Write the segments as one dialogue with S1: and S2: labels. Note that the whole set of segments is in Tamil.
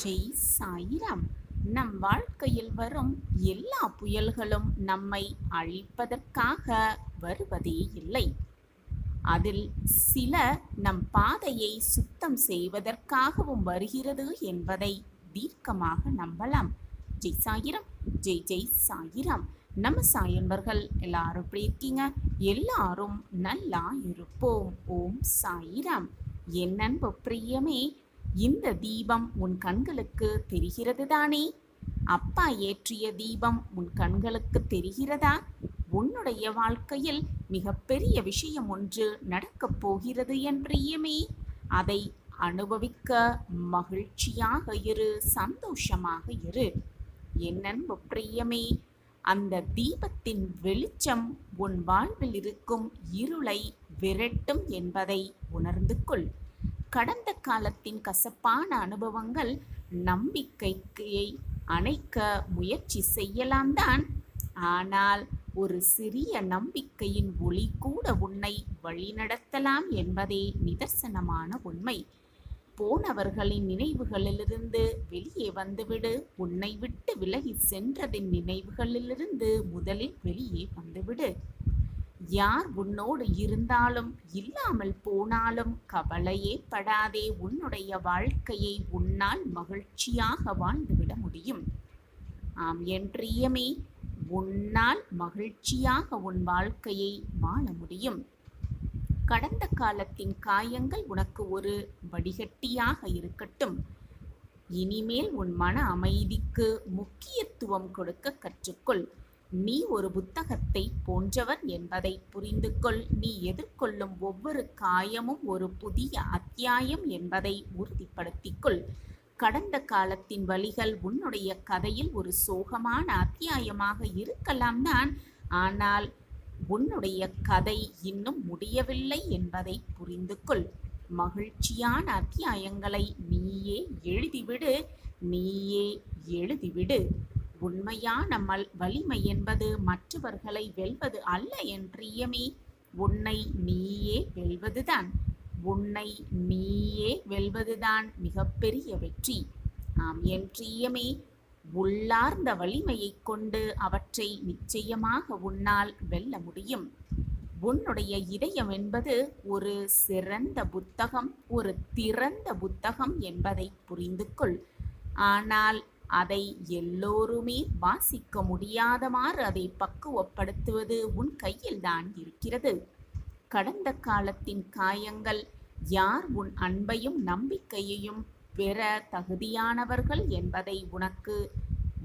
S1: ஜெய் சாயிராம். நம் வாழ்க்கையில் வரும் எல்லா புயல்களும் நம்மை அழிப்பதற்காக வருவதே இல்லை. அதில் சில நம் பாதையை சுத்தம் செய்வதற்காகவும் வருகிறது என்பதை தீர்க்கமாக நம்பலாம். ஜெய் சாயிராம். ஜெய் ஜெய் சாயிராம். நம்ம சாயன்பர்கள் எல்லாரும் எப்படி இருக்கீங்க? எல்லாரும் நல்லா இருப்போம். ஓம் சாயிராம். என் அன்பு பிரியமே, இந்த தீபம் உன் கண்களுக்கு தெரிகிறது தானே? அப்பா ஏற்றிய தீபம் உன் கண்களுக்கு தெரிகிறதா? உன்னுடைய வாழ்க்கையில் மிகப்பெரிய விஷயம் ஒன்று நடக்கப் போகிறது என் பிரியமே. அதை அனுபவிக்க மகிழ்ச்சியாக இரு, சந்தோஷமாக இரு. என் அன்பு பிரியமே, அந்த தீபத்தின் வெளிச்சம் உன் வாழ்வில் இருக்கும் இருளை விரட்டும் என்பதை உணர்ந்து கொள். கடந்த காலத்தின் கசப்பான அனுபவங்கள் நம்பிக்கையை அணைக்க முயற்சி செய்யலாம் தான். ஆனால் ஒரு சிறிய நம்பிக்கையின் ஒளி கூட உன்னை வழிநடத்தலாம் என்பதே நிதர்சனமான உண்மை. போனவர்களின் நினைவுகளிலிருந்து வெளியே வந்துவிடு. உன்னை விட்டு விலகி சென்றதின் நினைவுகளிலிருந்து முதலில் வெளியே வந்துவிடு. யார் உன்னோடு இருந்தாலும் இல்லாமல் போனாலும் கவலையே படாதே. உன்னுடைய வாழ்க்கையை உன்னால் மகிழ்ச்சியாக வாழ்ந்துவிட முடியும். ஆம் என் பிரியமே, உன்னால் மகிழ்ச்சியாக உன் வாழ்க்கையை வாழ முடியும். கடந்த காலத்தின் காயங்கள் உனக்கு ஒரு வடிகட்டியாக இருக்கட்டும். இனிமேல் உன் மன அமைதிக்கு முக்கியத்துவம் கொடுக்க கற்றுக்கொள். நீ ஒரு புத்தகத்தை போன்றவர் என்பதை புரிந்து கொள். நீ எதிர்கொள்ளும் ஒவ்வொரு காயமும் ஒரு புதிய அத்தியாயம் என்பதை உறுதிப்படுத்திக் கொள். கடந்த காலத்தின் வலிகள் உன்னுடைய கதையில் ஒரு சோகமான அத்தியாயமாக இருக்கலாம் தான். ஆனால் உன்னுடைய கதை இன்னும் முடியவில்லை என்பதை புரிந்து கொள். மகிழ்ச்சியான அத்தியாயங்களை நீயே எழுதிவிடு. நீயே எழுதிவிடு. உண்மையான வலிமை என்பது மற்றவர்களை வெல்வது அல்ல என் பிரியமே, உன்னை நீயே வெல்வதுதான். உன்னை நீயே வெல்வதுதான் மிகப்பெரிய வெற்றி. ஆம் என் பிரியமே, உள்ளார்ந்த வலிமையை கொண்டு அவற்றை நிச்சயமாக உன்னால் வெல்ல முடியும். உன்னுடைய இதயம் என்பது ஒரு சிறந்த புத்தகம், ஒரு திறந்த புத்தகம் என்பதை புரிந்து கொள். ஆனால் அதை எல்லோருமே வாசிக்க முடியாதமாறு அதை பக்குவப்படுத்துவது உன் கையில் தான் இருக்கிறது. கடந்த காலத்தின் காயங்கள் யார் உன் அன்பையும் நம்பிக்கையையும் பெற தகுதியானவர்கள் என்பதை உனக்கு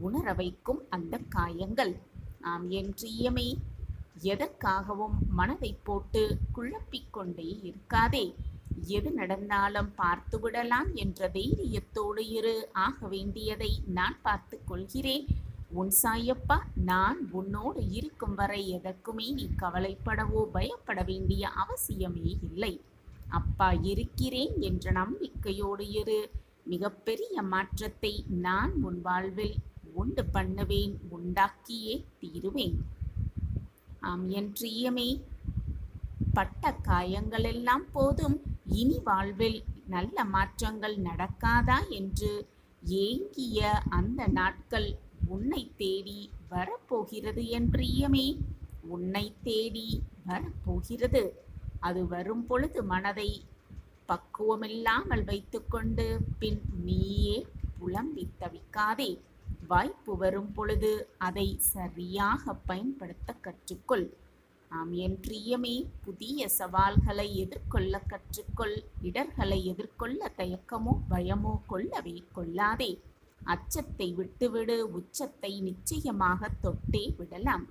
S1: உணர வைக்கும் அந்த காயங்கள். ஆம் என் பிரியமே, எதற்காகவும் மனதை போட்டு குழப்பிக்கொண்டே இருக்காதே. எது நடந்தாலும் பார்த்து விடலாம் என்ற தைரியத்தோடு இரு. ஆக வேண்டியதை நான் பார்த்து கொள்கிறேன். உன் சாயப்பா நான் உன்னோடு இருக்கும் வரை எதற்குமே நீ கவலைப்படவோ பயப்பட வேண்டிய அவசியமே இல்லை. அப்பா இருக்கிறேன் என்ற நம்பிக்கையோடு இரு. மிகப்பெரிய மாற்றத்தை நான் உன் வாழ்வில் உண்டு பண்ணுவேன், உண்டாக்கியே தீருவேன். ஆம் என் பிரியமே, பட்ட காயங்கள் எல்லாம் போதும். இனி வாழ்வில் நல்ல மாற்றங்கள் நடக்காதா என்று ஏங்கிய அந்த நாட்கள் உன்னை தேடி வரப்போகிறது என் பிரியமே. உன்னை தேடி வரப்போகிறது. அது வரும் பொழுது மனதை பக்குவமில்லாமல் வைத்துக்கொண்டு பின் நீயே புலம்பி தவிக்காதே. வாய்ப்பு வரும் பொழுது அதை சரியாக பயன்படுத்த கற்றுக்கொள். ஆம் என் பிரியமே, புதிய சவால்களை எதிர்கொள்ள கற்றுக்கொள். இடர்களை எதிர்கொள்ள தயக்கமோ பயமோ கொள்ளவே கொள்ளாதே. அச்சத்தை விட்டுவிடு. உச்சத்தை நிச்சயமாக தொட்டே விடலாம்.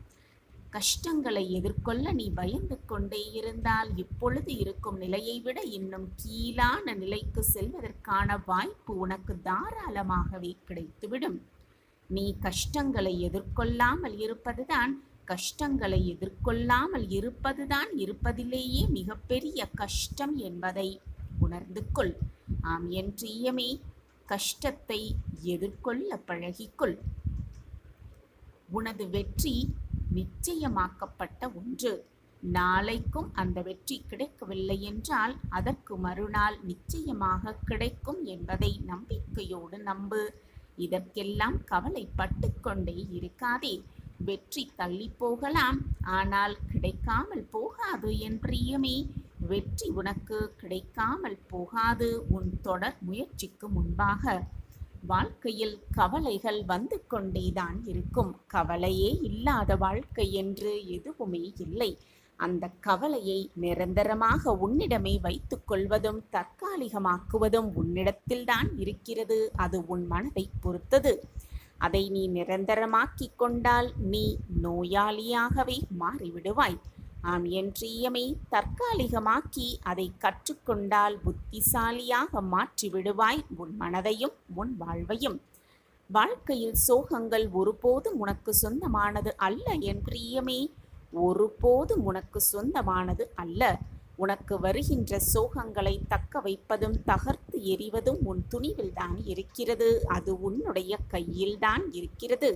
S1: கஷ்டங்களை எதிர்கொள்ள நீ பயந்து கொண்டே இருந்தால் இப்பொழுது இருக்கும் நிலையை விட இன்னும் கீழான நிலைக்கு செல்வதற்கான வாய்ப்பு உனக்கு தாராளமாகவே கிடைத்துவிடும். நீ கஷ்டங்களை எதிர்கொள்ளாமல் இருப்பதுதான் இருப்பதிலேயே மிகப்பெரிய கஷ்டம் என்பதை உணர்ந்து கொள். ஆம் என் பிரியமே, கஷ்டத்தை எதிர்கொள்ள பழகிக்கொள். உனது வெற்றி நிச்சயமாக்கப்பட்ட ஒன்று. நாளைக்கும் அந்த வெற்றி கிடைக்கவில்லை என்றால் அதற்கு மறுநாள் நிச்சயமாக கிடைக்கும் என்பதை நம்பிக்கையோடு நம்பு. இதற்கெல்லாம் கவலைப்பட்டு கொண்டே இருக்காதே. வெற்றி தள்ளி போகலாம், ஆனால் கிடைக்காமல் போகாது என் பிரியமே. வெற்றி உனக்கு கிடைக்காமல் போகாது உன் தொடர் முயற்சிக்கு முன்பாக. வாழ்க்கையில் கவலைகள் வந்து கொண்டேதான் இருக்கும். கவலையே இல்லாத வாழ்க்கை என்று எதுவுமே இல்லை. அந்த கவலையை நிரந்தரமாக உன்னிடமே வைத்துக் கொள்வதும் தற்காலிகமாக்குவதும் உன்னிடத்தில்தான் இருக்கிறது. அது உன் மனதை பொறுத்தது. அதை நீ நிரந்தரமாக்கிக் கொண்டால் நீ நோயாளியாகவே மாறிவிடுவாய். ஆம் என் பிரியமே, தற்காலிகமாக்கி அதை கற்றுக்கொண்டால் புத்திசாலியாக மாற்றிவிடுவாய் உன் மனதையும் உன் வாழ்வையும். வாழ்க்கையில் சோகங்கள் ஒருபோதும் உனக்கு சொந்தமானது அல்ல என் பிரியமே. ஒருபோதும் உனக்கு சொந்தமானது அல்ல. உனக்கு வருகின்ற சோகங்களை தக்க வைப்பதும் தகர்த்து எறிவதும் உன் துணிவில்தான் இருக்கிறது. அது உன்னுடைய கையில்தான் இருக்கிறது.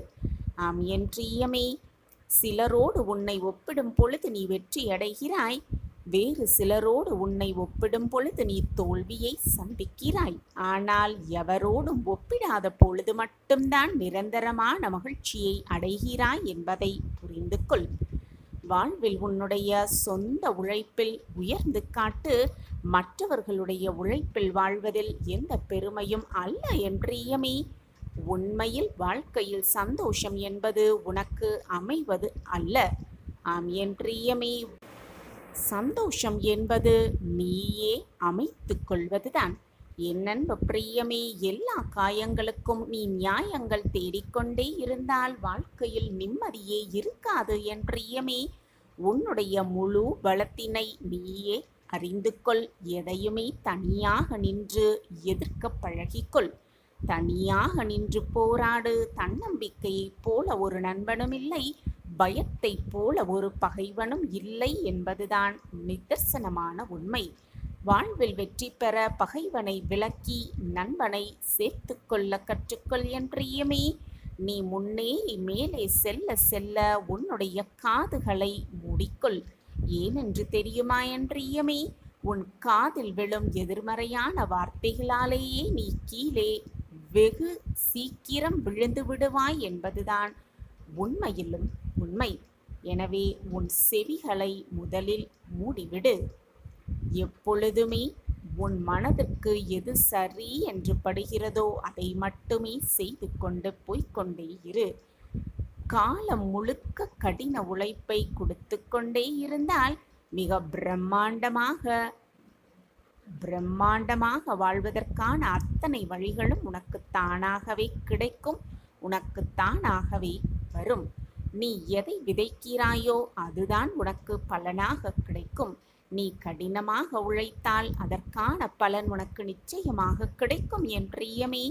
S1: ஆம் என் பிரியமே, சிலரோடு உன்னை ஒப்பிடும் பொழுது நீ வெற்றி அடைகிறாய். வேறு சிலரோடு உன்னை ஒப்பிடும் பொழுது நீ தோல்வியை சந்திக்கிறாய். ஆனால் எவரோடும் ஒப்பிடாத பொழுது மட்டும்தான் நிரந்தரமான மகிழ்ச்சியை அடைகிறாய் என்பதை புரிந்து கொள். வாழ்வில் உன்னுடைய சொந்த உழைப்பில் உயர்ந்து காட்டு. மற்றவர்களுடைய உழைப்பில் வாழ்வதில் எந்த பெருமையும் அல்ல என் பிரியமே. உண்மையில் வாழ்க்கையில் சந்தோஷம் என்பது உனக்கு அமைவது அல்ல. ஆம் என் பிரியமே, சந்தோஷம் என்பது நீயே அமைத்துக் கொள்வதுதான். என் அன்பு பிரியமே, எல்லா காயங்களுக்கும் நீ நியாயங்கள் தேடிக்கொண்டே இருந்தால் வாழ்க்கையில் நிம்மதியே இருக்காது என் பிரியமே. உன்னுடைய முழு பலத்தினை நீயே அறிந்து கொள். எதையுமே தனியாக நின்று எதிர்க்க பழகிக்கொள். தனியாக நின்று போராடு. தன்னம்பிக்கையைப் போல ஒரு நண்பனும் இல்லை, பயத்தைப் போல ஒரு பகைவனும் இல்லை என்பதுதான் நிதர்சனமான உண்மை. வாழ்வில் வெற்றி பெற பகைவனை விலக்கி நண்பனை சேர்த்து கொள்ள கற்றுக்கொள் என் பிரியமே. நீ முன்னேறி மேலே செல்ல செல்ல உன்னுடைய காதுகளை மூடிக்கொள். ஏனென்று தெரியுமா என் பிரியமே? உன் காதில் விழும் எதிர்மறையான வார்த்தைகளாலேயே நீ கீழே வெகு சீக்கிரம் விழுந்து விடுவாய் என்பதுதான் உண்மையிலும் உண்மை. எனவே உன் செவிகளை முதலில் மூடிவிடு. எப்பொழுதுமே உன் மனதிற்கு எது சரி என்று படுகிறதோ அதை மட்டுமே செய்து கொண்டு போய்கொண்டே இரு. காலம் முழுக்க கடின உழைப்பை கொடுத்து கொண்டே இருந்தால் மிக பிரம்மாண்டமாக வாழ்வதற்கான அத்தனை வழிகளும் உனக்கு தானாகவே கிடைக்கும். உனக்கு தானாகவே வரும். நீ எதை விதைக்கிறாயோ அதுதான் உனக்கு பலனாக கிடைக்கும். நீ கடினமாக உழைத்தால் அதற்கான பலன் உனக்கு நிச்சயமாக கிடைக்கும் என் பிரியமே.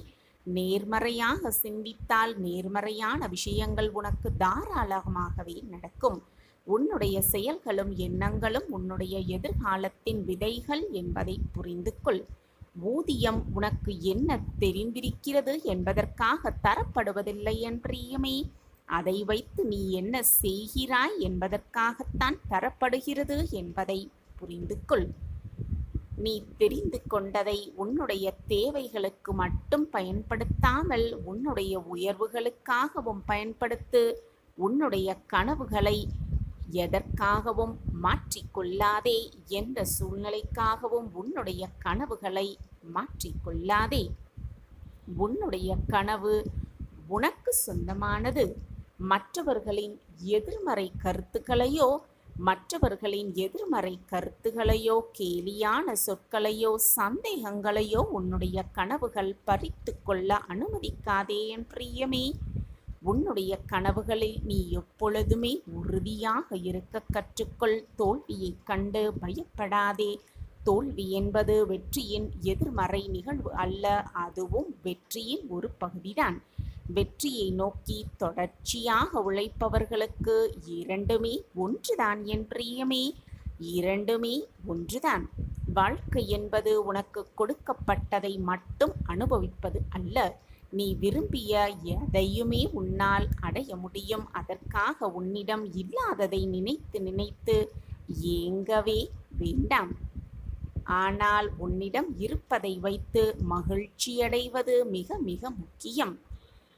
S1: நேர்மறையாக சிந்தித்தால் நேர்மறையான விஷயங்கள் உனக்கு தாராளமாகவே நடக்கும். உன்னுடைய செயல்களும் எண்ணங்களும் உன்னுடைய எதிர்காலத்தின் விதைகள் என்பதை புரிந்து கொள். ஊதியம் உனக்கு என்ன தெரிந்திருக்கிறது என்பதற்காக தரப்படுவதில்லை என் பிரியமே. அதை வைத்து நீ என்ன செய்கிறாய் என்பதற்காகத்தான் தரப்படுகிறது என்பதை புரிந்து கொள். நீ தெரிந்து கொண்டதை உன்னுடைய தேவைகளுக்கு மட்டும் பயன்படுத்தாமல் உன்னுடைய உயர்வுகளுக்காகவும் பயன்படுத்து. உன்னுடைய கனவுகளை எதற்காகவும் மாற்றிக்கொள்ளாதே. எந்த சூழ்நிலைக்காகவும் உன்னுடைய கனவுகளை மாற்றிக்கொள்ளாதே. உன்னுடைய கனவு உனக்கு சொந்தமானது. மற்றவர்களின் எதிர்மறை கருத்துகளையோ கேலியான சொற்களையோ சந்தேகங்களையோ உன்னுடைய கனவுகள் பறித்து கொள்ள அனுமதிக்காதே என் பிரியமே. உன்னுடைய கனவுகளில் நீ எப்பொழுதுமே உறுதியாக இருக்க கற்றுக்கொள். தோல்வியைக் கண்டு பயப்படாதே. தோல்வி என்பது வெற்றியின் எதிர்மறை நிகழ்வு அல்ல, அதுவும் வெற்றியின் ஒரு பகுதிதான். வெற்றியை நோக்கி தொடர்ச்சியாக உழைப்பவர்களுக்கு இரண்டுமே ஒன்றுதான் என் பிரியமே. இரண்டுமே ஒன்றுதான். வாழ்க்கை என்பது உனக்கு கொடுக்கப்பட்டதை மட்டும் அனுபவிப்பது அல்ல. நீ விரும்பிய எதையுமே உன்னால் அடைய முடியும். அதற்காக உன்னிடம் இல்லாததை நினைத்து ஏங்கவே வேண்டாம். ஆனால் உன்னிடம் இருப்பதை வைத்து மகிழ்ச்சியடைவது மிக மிக முக்கியம்.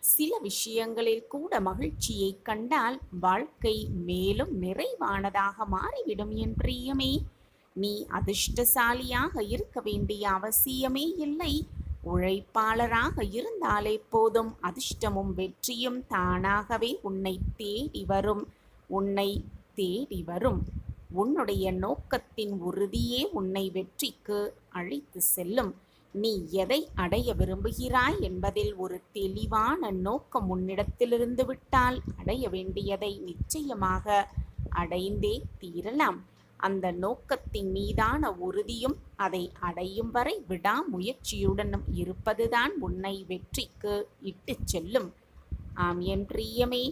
S1: சில விஷயங்களில் கூட மகிழ்ச்சியை கண்டால் வாழ்க்கை மேலும் நிறைவானதாக மாறிவிடும் என் பிரியமே. நீ அதிர்ஷ்டசாலியாக இருக்க வேண்டிய அவசியமே இல்லை. உழைப்பாளராக இருந்தாலே போதும். அதிர்ஷ்டமும் வெற்றியும் தானாகவே உன்னை தேடி வரும். உன்னை தேடி வரும். உன்னுடைய நோக்கத்தின் உறுதியே உன்னை வெற்றிக்கு அழைத்து செல்லும். நீ எதை அடைய விரும்புகிறாய் என்பதில் ஒரு தெளிவான நோக்கம் உன்னிடத்திலிருந்து விட்டால் அடைய வேண்டியதை நிச்சயமாக அடைந்தே தீரலாம். அந்த நோக்கத்தின் மீதான உறுதியும் அதை அடையும் வரை விடாமுயற்சியுடனும் இருப்பதுதான் உன்னை வெற்றிக்கு இட்டுச் செல்லும். ஆம் என் பிரியமே,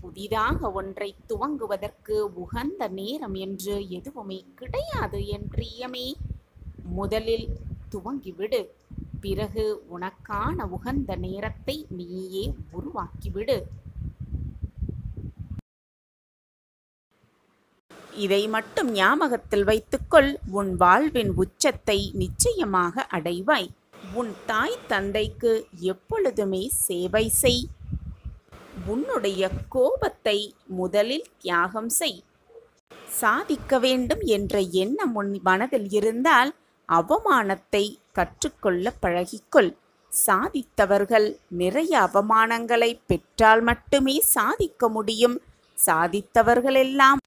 S1: புதிதாக ஒன்றை துவங்குவதற்கு உகந்த நேரம் என்று எதுவுமே கிடையாது என் பிரியமே. முதலில் துவங்கிவிடு. பிறகு உனக்கான உகந்த நேரத்தை நீயே உருவாக்கிவிடு. இதை மட்டும் ஞாபகத்தில் வைத்துக்கொள். உன் வாழ்வின் உச்சத்தை நிச்சயமாக அடைவாய். உன் தாய் தந்தைக்கு எப்பொழுதுமே சேவை செய். உன்னுடைய கோபத்தை முதலில் தியாகம் செய். சாதிக்க வேண்டும் என்ற எண்ணம் உன் மனதில் இருந்தால் அவமானத்தை கற்றுக்கொள்ள பழகிக்கொள். சாதித்தவர்கள் நிறைய அவமானங்களை பெற்றால் மட்டுமே சாதிக்க முடியும். சாதித்தவர்களெல்லாம்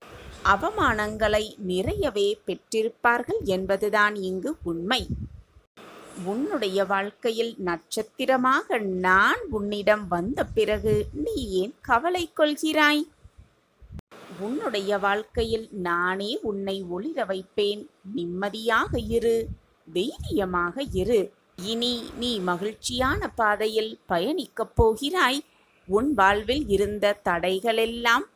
S1: அவமானங்களை நிறையவே பெற்றிருப்பார்கள் என்பதுதான் இங்கு உண்மை. உன்னுடைய வாழ்க்கையில் நட்சத்திரமாக நான் உன்னிடம் வந்த பிறகு நீ ஏன் கவலை கொள்கிறாய்? உன்னுடைய வாழ்க்கையில் நானே உன்னை ஒளிர வைப்பேன். நிம்மதியாக இரு, தைரியமாக இரு. இனி நீ மகிழ்ச்சியான பாதையில் பயணிக்கப் போகிறாய். உன் வாழ்வில் இருந்த தடைகளெல்லாம்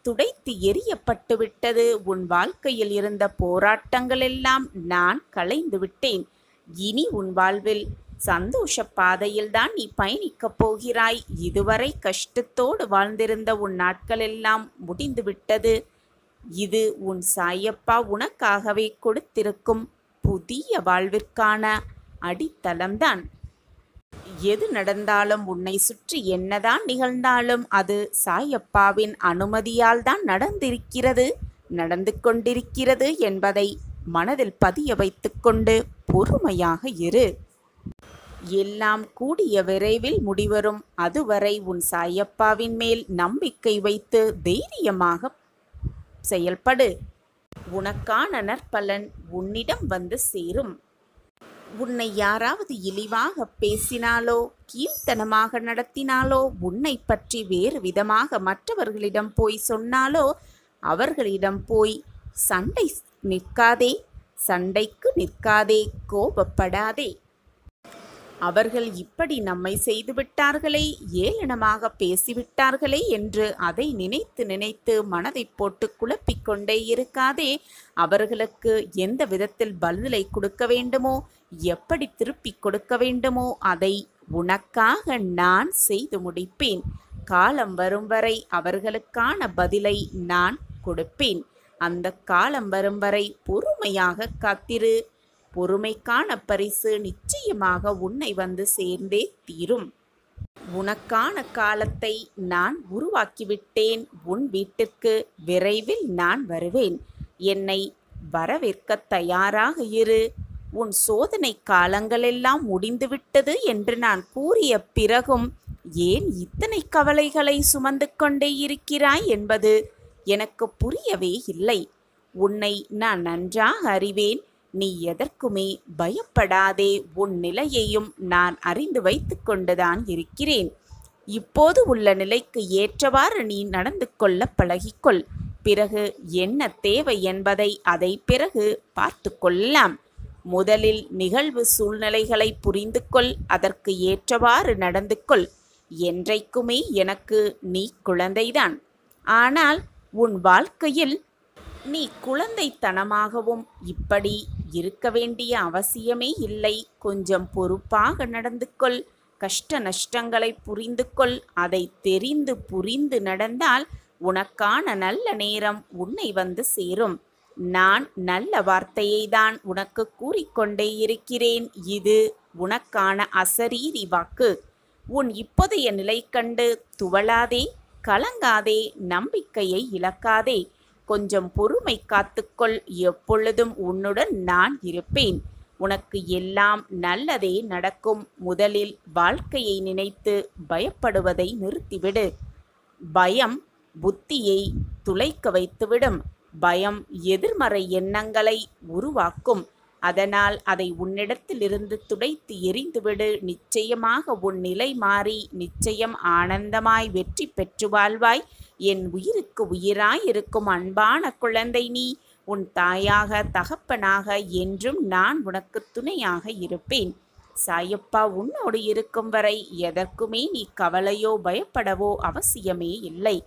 S1: துடைத்து எறியப்பட்டு விட்டது. உன் வாழ்க்கையில் இருந்த போராட்டங்களெல்லாம் நான் களைந்து விட்டேன். இனி உன் வாழ்வில் சந்தோஷ பாதையில்தான் நீ பயணிக்கப் போகிறாய். இதுவரை கஷ்டத்தோடு வாழ்ந்திருந்த உன் நாட்களெல்லாம் முடிந்துவிட்டது. இது உன் சாயப்பா உனக்காகவே கொடுத்திருக்கும் புதிய வாழ்விற்கான அடித்தளம்தான். எது நடந்தாலும், உன்னை சுற்றி என்னதான் நிகழ்ந்தாலும் அது சாயப்பாவின் அனுமதியால் தான் நடந்திருக்கிறது, நடந்து கொண்டிருக்கிறது என்பதை மனதில் பதிய வைத்துக்கொண்டு பொறுமையாக இரு. எல்லாம் கூடிய விரைவில் முடிவரும். அதுவரை உன் சாயப்பாவின் மேல் நம்பிக்கை வைத்து தைரியமாக செயல்படு. உனக்கான நற்பலன் உன்னிடம் வந்து சேரும். உன்னை யாராவது இழிவாக பேசினாலோ கீழ்த்தனமாக நடத்தினாலோ உன்னை பற்றி வேறு விதமாக மற்றவர்களிடம் போய் சொன்னாலோ அவர்களிடம் போய் சண்டைக்கு நிற்காதே, கோபப்படாதே. அவர்கள் இப்படி நம்மை செய்துவிட்டார்களே, ஏளனமாக பேசிவிட்டார்களே என்று அதை நினைத்து நினைத்து மனதை போட்டு குழப்பிக்கொண்டே இருக்காதே. அவர்களுக்கு எந்த விதத்தில் பதிலை கொடுக்க வேண்டுமோ, எப்படி திருப்பி கொடுக்க வேண்டுமோ அதை உனக்காக நான் செய்து முடிப்பேன். காலம் வரும் வரை அவர்களுக்கான பதிலை நான் கொடுப்பேன். அந்த காலம் வரும் வரை பொறுமையாக காத்திரு. பொறுமைக்கான பரிசு நிச்சயமாக உன்னை வந்து சேர்ந்தே தீரும். உனக்கான காலத்தை நான் உருவாக்கிவிட்டேன். உன் வீட்டிற்கு விரைவில் நான் வருவேன். என்னை வரவேற்க தயாராக இரு. உன் சோதனை காலங்களெல்லாம் முடிந்துவிட்டது என்று நான் கூறிய பிறகும் ஏன் இத்தனை கவலைகளை சுமந்து கொண்டே இருக்கிறாய் என்பது எனக்கு புரியவே இல்லை. உன்னை நான் நன்றாக அறிவேன். நீ எதற்குமே பயப்படாதே. உன் நிலையையும் நான் அறிந்து வைத்து கொண்டுதான் இருக்கிறேன். இப்போது உள்ள நிலைக்கு ஏற்றவாறு நீ நடந்து கொள்ள பழகிக்கொள். பிறகு என்ன தேவை என்பதை அதை பிறகு பார்த்து கொள்ளலாம். முதலில் நிகழ்வு சூழ்நிலைகளை புரிந்து கொள். அதற்கு ஏற்றவாறு நடந்து கொள். என்றைக்குமே எனக்கு நீ குழந்தைதான். ஆனால் உன் வாழ்க்கையில் நீ குழந்தைத்தனமாகவும் இப்படி இருக்க வேண்டிய அவசியமே இல்லை. கொஞ்சம் பொறுப்பாக நடந்து கொள். கஷ்ட நஷ்டங்களை புரிந்து கொள். அதை தெரிந்து புரிந்து நடந்தால் உனக்கான நல்ல நேரம் உன்னை வந்து சேரும். நான் நல்ல வார்த்தையை தான் உனக்கு கூறிக்கொண்டே இருக்கிறேன். இது உனக்கான அசரீரி வாக்கு. உன் இப்போதைய நிலை கண்டு துவளாதே, கலங்காதே, நம்பிக்கையை இழக்காதே. கொஞ்சம் பொறுமை காத்துக்கொள். எப்பொழுதும் உன்னுடன் நான் இருப்பேன். உனக்கு எல்லாம் நல்லதே நடக்கும். முதலில் வாழ்க்கையை நினைத்து பயப்படுவதை நிறுத்திவிடு. பயம் புத்தியை துளைக்க வைத்துவிடும். பயம் எதிர்மறை எண்ணங்களை உருவாக்கும். அதனால் அதை உன்னிடத்திலிருந்து துடைத்து எறிந்துவிடு. நிச்சயமாக உன் நிலை மாறி நிச்சயம் ஆனந்தமாய் வெற்றி பெற்று வாழ்வாய். என் உயிருக்கு உயிராயிருக்கும் அன்பான குழந்தை நீ. உன் தாயாக தகப்பனாக என்றும் நான் உனக்கு துணையாக இருப்பேன். சாயப்பா உன்னோடு இருக்கும் வரை எதற்குமே நீ கவலையோ பயப்படவோ அவசியமே இல்லை.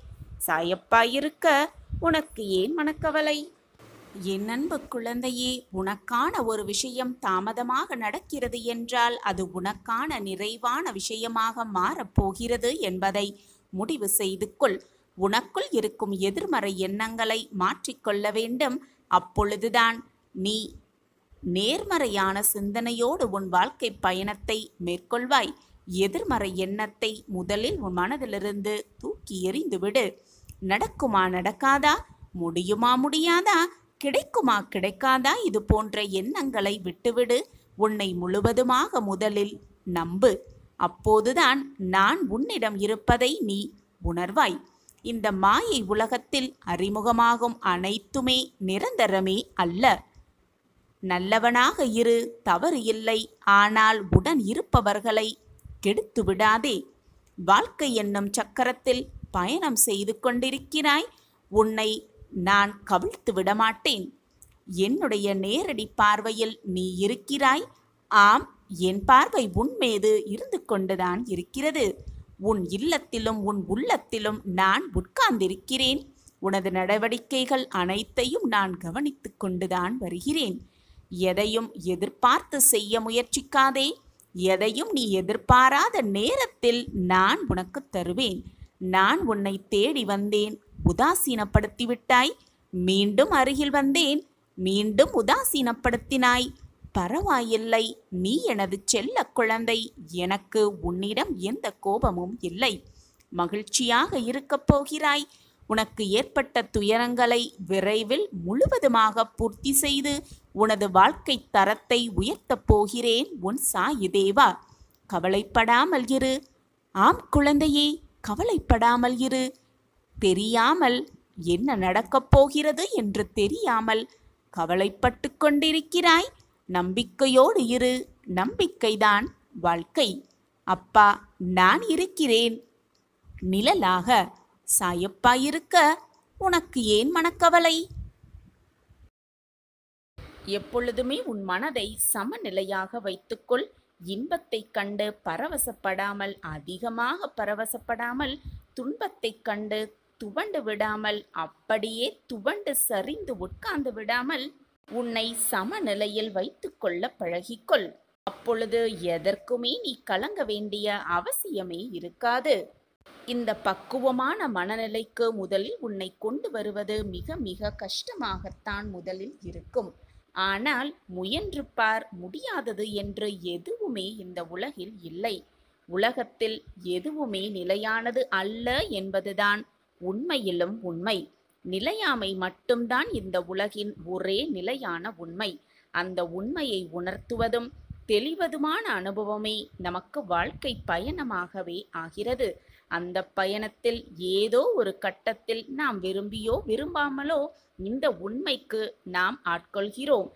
S1: சாயப்பா இருக்க உனக்கு ஏன் மனக்கவலை? என் அன்பு குழந்தையே, உனக்கான ஒரு விஷயம் தாமதமாக நடக்கிறது என்றால் அது உனக்கான நிறைவான விஷயமாக மாறப்போகிறது என்பதை முடிவு செய்து கொள். உனக்குள் இருக்கும் எதிர்மறை எண்ணங்களை மாற்றிக்கொள்ள வேண்டும். அப்பொழுதுதான் நீ நேர்மறையான சிந்தனையோடு உன் வாழ்க்கை பயணத்தை மேற்கொள்வாய். எதிர்மறை எண்ணத்தை முதலில் உன் மனதிலிருந்து தூக்கி எறிந்துவிடு. நடக்குமா நடக்காதா, முடியுமா முடியாதா, கிடைக்குமா கிடைக்காதா, இது போன்ற எண்ணங்களை விட்டுவிடு. உன்னை முழுவதுமாக முதலில் நம்பு. அப்போதுதான் நான் உன்னிடம் இருப்பதை நீ உணர்வாய். இந்த மாயை உலகத்தில் அறிமுகமாகும் அனைத்துமே நிரந்தரமே அல்ல. நல்லவனாக இரு, தவறு இல்லை. ஆனால் உடன் இருப்பவர்களை கெடுத்து விடாதே. வாழ்க்கை என்னும் சக்கரத்தில் பயணம் செய்து கொண்டிருக்கிறாய். உன்னை நான் கவிழ்த்து விடமாட்டேன். என்னுடைய நேரடி பார்வையில் நீ இருக்கிறாய். ஆம், என் பார்வை உன் மீது இருந்து கொண்டுதான் இருக்கிறது. உன் இல்லத்திலும் உன் உள்ளத்திலும் நான் உட்கார்ந்திருக்கிறேன். உனது நடவடிக்கைகள் அனைத்தையும் நான் கவனித்து கொண்டுதான் வருகிறேன். எதையும் எதிர்பார்த்து செய்ய முயற்சிக்காதே. எதையும் நீ எதிர்பாராத நேரத்தில் நான் உனக்கு தருவேன். நான் உன்னை தேடி வந்தேன், உதாசீனப்படுத்திவிட்டாய். மீண்டும் அருகில் வந்தேன், மீண்டும் உதாசீனப்படுத்தினாய். பரவாயில்லை, நீ எனது செல்ல குழந்தை. எனக்கு உன்னிடம் எந்த கோபமும் இல்லை. மகிழ்ச்சியாக இருக்கப் போகிறாய். உனக்கு ஏற்பட்ட துயரங்களை விரைவில் முழுவதுமாக பூர்த்தி செய்து உனது வாழ்க்கை தரத்தை உயர்த்தப் போகிறேன் உன் சாயி தேவா. கவலைப்படாமல் இரு. ஆம் குழந்தையே, கவலைப்படாமல் இரு. தெரியாமல் என்ன நடக்கப் போகிறது என்று தெரியாமல் கவலைப்பட்டு கொண்டிருக்கிறாய். நம்பிக்கையோடு இரு. நம்பிக்கைதான் வாழ்க்கை. அப்பா நான் இருக்கிறேன் நிழலாக. சாயப்பா இருக்க உனக்கு ஏன் மனக்கவலை? எப்பொழுதுமே உன் மனதை சமநிலையாக வைத்துக்கொள். இன்பத்தை கண்டு பரவசப்படாமல், அதிகமாக பரவசப்படாமல், துன்பத்தை கண்டு துவண்டு விடாமல், அப்படியே துவண்டு சரிந்து உட்கார்ந்து விடாமல் உன்னை சமநிலையில் வைத்துக்கொள்ள பழகிக்கொள். அப்பொழுது எதற்குமே நீ கலங்க வேண்டிய அவசியமே இருக்காது. இந்த பக்குவமான மனநிலைக்கு முதலில் உன்னை கொண்டு வருவது மிக மிக கஷ்டமாகத்தான் முதலில் இருக்கும். ஆனால் முயன்று பார். முடியாதது என்று எதுவுமே இந்த உலகில் இல்லை. உலகத்தில் எதுவுமே நிலையானது அல்ல என்பதுதான் உண்மையிலும் உண்மை. நிலையாமை மட்டும்தான் இந்த உலகின் ஒரே நிலையான உண்மை. அந்த உண்மையை உணர்த்துவதும் தெளிவதுமான அனுபவமே நமக்கு வாழ்க்கை பயணமாகவே ஆகிறது. அந்த பயணத்தில் ஏதோ ஒரு கட்டத்தில் நாம் விரும்பியோ விரும்பாமலோ இந்த உண்மைக்கு நாம் ஆட்கொள்கிறோம்.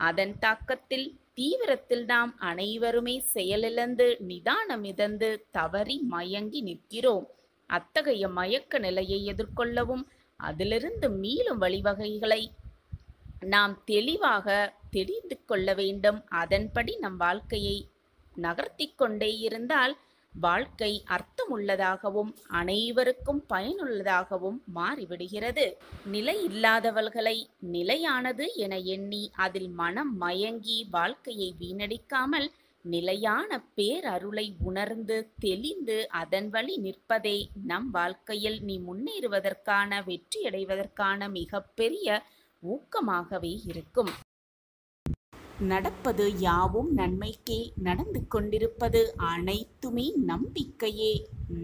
S1: அதன் தாக்கத்தில் தீவிரத்தில் நாம் அனைவருமே செயலிழந்து நிதானமிழந்து தவறி மயங்கி நிற்கிறோம். அத்தகைய மயக்க நிலையை எதிர்கொள்ளவும் அதிலிருந்து மீளும் வழிவகைகளை நாம் தெளிவாக தெரிந்து கொள்ள வேண்டும். அதன்படி நம் வாழ்க்கையை நகர்த்தி கொண்டே இருந்தால் வாழ்க்கை அர்த்தமுள்ளதாகவும் அனைவருக்கும் பயனுள்ளதாகவும் மாறிவிடுகிறது. நிலை இல்லாதவர்களை நிலையானது என எண்ணி அதில் மனம் மயங்கி வாழ்க்கையை வீணடிக்காமல் நிலையான பேரருளை உணர்ந்து தெளிந்து அதன் வழி நிற்பதே நம் வாழ்க்கையில் நீ முன்னேறுவதற்கான, வெற்றியடைவதற்கான மிகப்பெரிய ஊக்கமாகவே இருக்கும். நடப்பது யாவும் நன்மைக்கே, நடந்து கொண்டிருப்பது அனைத்துமே நம்பிக்கையே.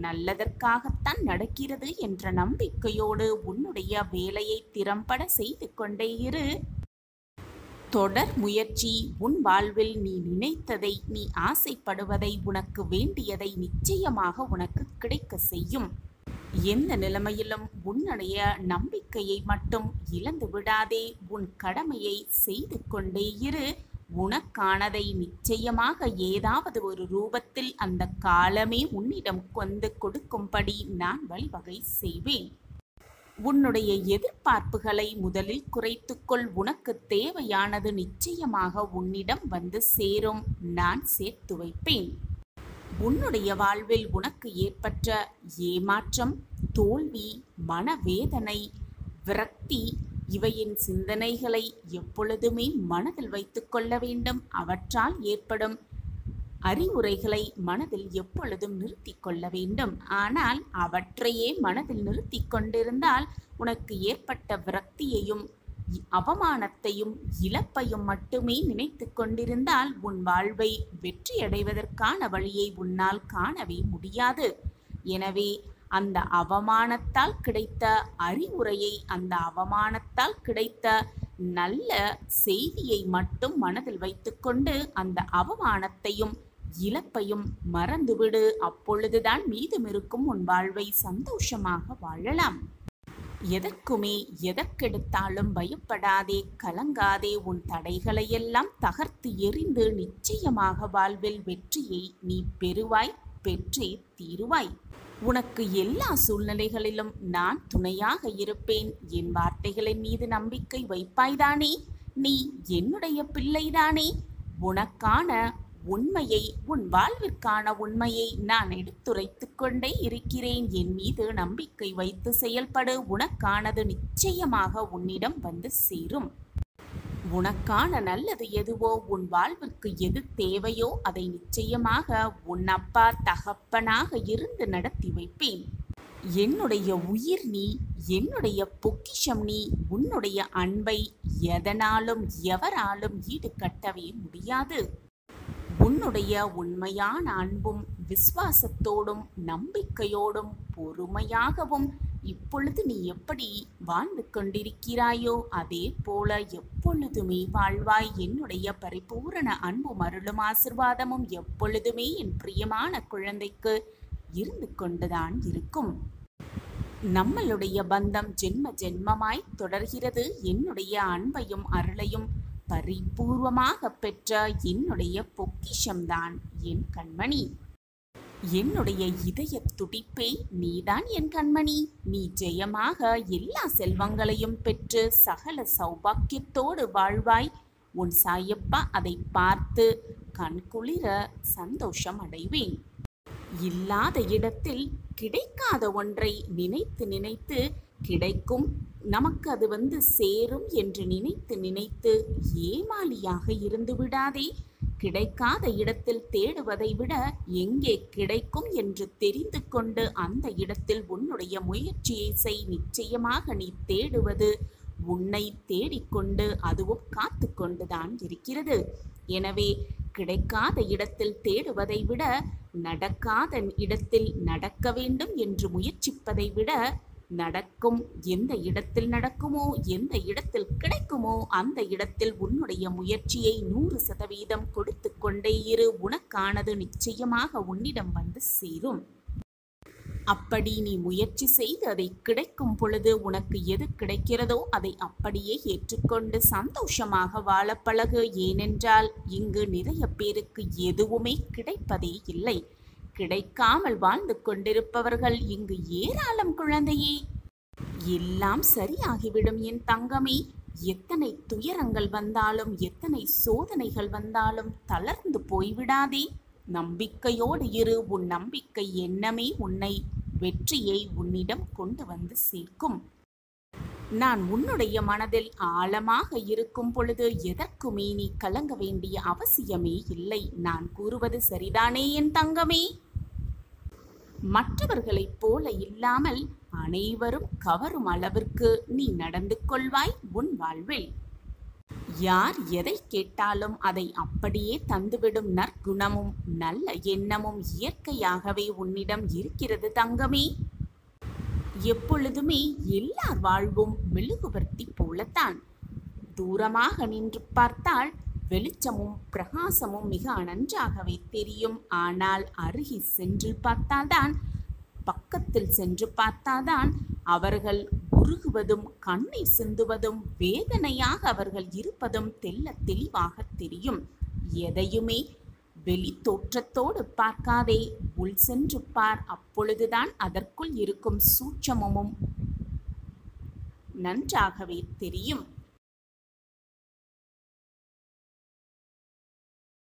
S1: நல்லதற்காகத்தான் நடக்கிறது என்ற நம்பிக்கையோடு உன்னுடைய வேலையை திறம்பட செய்து கொண்டே இரு. தொடர் முயற்சி. உன் வாழ்வில் நீ நினைத்ததை, நீ ஆசைப்படுவதை, உனக்கு வேண்டியதை நிச்சயமாக உனக்கு கிடைக்க செய்யும். எந்த நிலைமையிலும் உன்னுடைய நம்பிக்கையை மட்டும் இழந்து விடாதே. உன் கடமையை செய்து கொண்டே இரு. உனக்கானதை நிச்சயமாக ஏதாவது ஒரு ரூபத்தில் அந்த காலமே உன்னிடம் கொண்டு கொடுக்கும்படி நான் வழிவகை செய்வேன். உன்னுடைய எதிர்பார்ப்புகளை முதலில் குறைத்துக்கொள். உனக்கு தேவையானது நிச்சயமாக உன்னிடம் வந்து சேரும். நான் சேர்த்து வைப்பேன். உன்னுடைய வாழ்வில் உனக்கு ஏற்பட்ட ஏமாற்றம், தோல்வி, மனவேதனை, விரக்தி இவையின் சிந்தனைகளை எப்பொழுதுமே மனதில் வைத்து கொள்ள வேண்டும். அவற்றால் ஏற்படும் அறிவுரைகளை மனதில் எப்பொழுதும் நிறுத்தி கொள்ள வேண்டும். ஆனால் அவற்றையே மனதில் நிறுத்தி கொண்டிருந்தால் உனக்கு ஏற்பட்ட விரக்தியையும் அவமானத்தையும் இழப்பையும் மட்டுமே நினைத்து கொண்டிருந்தால் உன் வாழ்வை வெற்றியடைவதற்கான வழியை உன்னால் காணவே முடியாது. எனவே அந்த அவமானத்தால் கிடைத்த அறிவுரையை, அந்த அவமானத்தால் கிடைத்த நல்ல செய்தியை மட்டும் மனதில் வைத்துக்கொண்டு அந்த அவமானத்தையும் இழப்பையும் மறந்துவிடு. அப்பொழுதுதான் மீதமிருக்கும் உன் வாழ்வை சந்தோஷமாக வாழலாம். எதற்குமே எதற்கெடுத்தாலும் பயப்படாதே, கலங்காதே. உன் தடைகளையெல்லாம் தகர்த்து எறிந்து நிச்சயமாக வாழ்வில் வெற்றியை நீ பெறுவாய், பெற்றே தீருவாய். உனக்கு எல்லா சூழ்நிலைகளிலும் நான் துணையாக இருப்பேன். என் வார்த்தைகளின் மீது நம்பிக்கை வைப்பாய்தானே? நீ என்னுடைய பிள்ளைதானே? உனக்கான உண்மையை, உன் வாழ்விற்கான உண்மையை நான் எடுத்துரைத்து கொண்டே இருக்கிறேன். என் மீது நம்பிக்கை வைத்து செயல்படு. உனக்கானது நிச்சயமாக உன்னிடம் வந்து சேரும். உனக்கான நல்லது எதுவோ, உன் வாழ்விற்கு எது தேவையோ அதை நிச்சயமாக உன் அப்பா தகப்பனாக இருந்து நடத்தி வைப்பேன். என்னுடைய உயிர் நீ, என்னுடைய பொக்கிஷம் நீ. உன்னுடைய அன்பை எதனாலும் எவராலும் ஈடுகட்டவே முடியாது. உன்னுடைய உண்மையான அன்பும் விசுவாசத்தோடும் நம்பிக்கையோடும் பொறுமையாகவும் இப்பொழுது நீ எப்படி வாழ்ந்து கொண்டிருக்கிறாயோ அதே போல எப்பொழுதுமே வாழ்வாய். என்னுடைய பரிபூரண அன்பும் அருளும் ஆசிர்வாதமும் எப்பொழுதுமே என் பிரியமான குழந்தைக்கு இருந்து கொண்டுதான் இருக்கும். நம்மளுடைய பந்தம் ஜென்ம ஜென்மமாய் தொடர்கிறது. என்னுடைய அன்பையும் அருளையும் பரிபூர்வமாக பெற்ற என்னுடைய பொக்கிஷம்தான் என் கண்மணி. என்னுடைய இதய துடிப்பே நீதான் என் கண்மணி. நீ ஜெயமாக எல்லா செல்வங்களையும் பெற்று சகல சௌபாக்கியத்தோடு வாழ்வாய். உன் சாயப்பா அதை பார்த்து கண்குளிர சந்தோஷம் அடைவேன். இல்லாத இடத்தில் கிடைக்காத ஒன்றை நினைத்து நினைத்து கிடைக்கும், நமக்கு அது வந்து சேரும் என்று நினைத்து நினைத்து ஏமாளியாக இருந்து விடாதே. கிடைக்காத இடத்தில் தேடுவதை விட எங்கே கிடைக்கும் என்று தெரிந்து கொண்டு அந்த இடத்தில் உன்னுடைய முயற்சியை செய். நிச்சயமாக நீ தேடுவது உன்னை தேடிக்கொண்டு அதுவும் காத்து கொண்டுதான் இருக்கிறது. எனவே கிடைக்காத இடத்தில் தேடுவதை விட நடக்காத இடத்தில் நடக்க வேண்டும் என்று முயற்சிப்பதை விட நடக்கும் எந்த இடத்தில் நடக்குமோ, எந்த இடத்தில் கிடைக்குமோ அந்த இடத்தில் உன்னுடைய முயற்சியை 100% கொடுத்து கொண்டே இரு. உனக்கானது நிச்சயமாக உன்னிடம் வந்து சேரும். அப்படி நீ முயற்சி செய்து அதை கிடைக்கும் பொழுது உனக்கு எது கிடைக்கிறதோ அதை அப்படியே ஏற்றுக்கொண்டு சந்தோஷமாக வாழ பழகு. ஏனென்றால் இங்கு நிறைய பேருக்கு எதுவுமே கிடைப்பதே இல்லை. கிடைக்காமல் வாழ்ந்து கொண்டிருப்பவர்கள் இங்கு ஏராளம் குழந்தையே. எல்லாம் சரியாகிவிடும் என் தங்கமே. எத்தனை துயரங்கள் வந்தாலும், எத்தனை சோதனைகள் வந்தாலும் தளர்ந்து போய்விடாதே. நம்பிக்கையோடு இரு. உன் நம்பிக்கை எண்ணமே உன்னை வெற்றியை உன்னிடம் கொண்டு வந்து சேர்க்கும். நான் உன்னுடைய மனதில் ஆழமாக இருக்கும் பொழுது எதற்குமே நீ கலங்க வேண்டிய அவசியமே இல்லை. நான் கூறுவது சரிதானே என் தங்கமே? மற்றவர்களைப் போல இல்லாமல் அனைவரும் கவரும் அளவிற்கு நீ நடந்து கொள்வாய் உன் வாழ்வில். யார் எதை கேட்டாலும் அதை அப்படியே தந்துவிடும் நற்குணமும் நல்ல எண்ணமும் இயற்கையாகவே உன்னிடம் இருக்கிறது தங்கமே. எப்பொழுதுமே எல்லார் வாழ்வும் மெழுகுவர்த்தி போலத்தான். தூரமாக நின்று பார்த்தால் வெளிச்சமும் பிரகாசமும் மிக நன்றாகவே தெரியும். ஆனால் அருகில் சென்று பார்த்தால்தான், பக்கத்தில் சென்று பார்த்தால்தான் அவர்கள் உருகுவதும் கண்ணீர் சிந்துவதும் வேதனையாக அவர்கள் இருப்பதும் தெல்ல தெளிவாக தெரியும். எதையுமே வெளி தோற்றத்தோடு பார்க்காதே, உள் சென்று பார். அப்பொழுதுதான் அதற்குள் இருக்கும் சூட்சமமும் நன்றாகவே தெரியும்.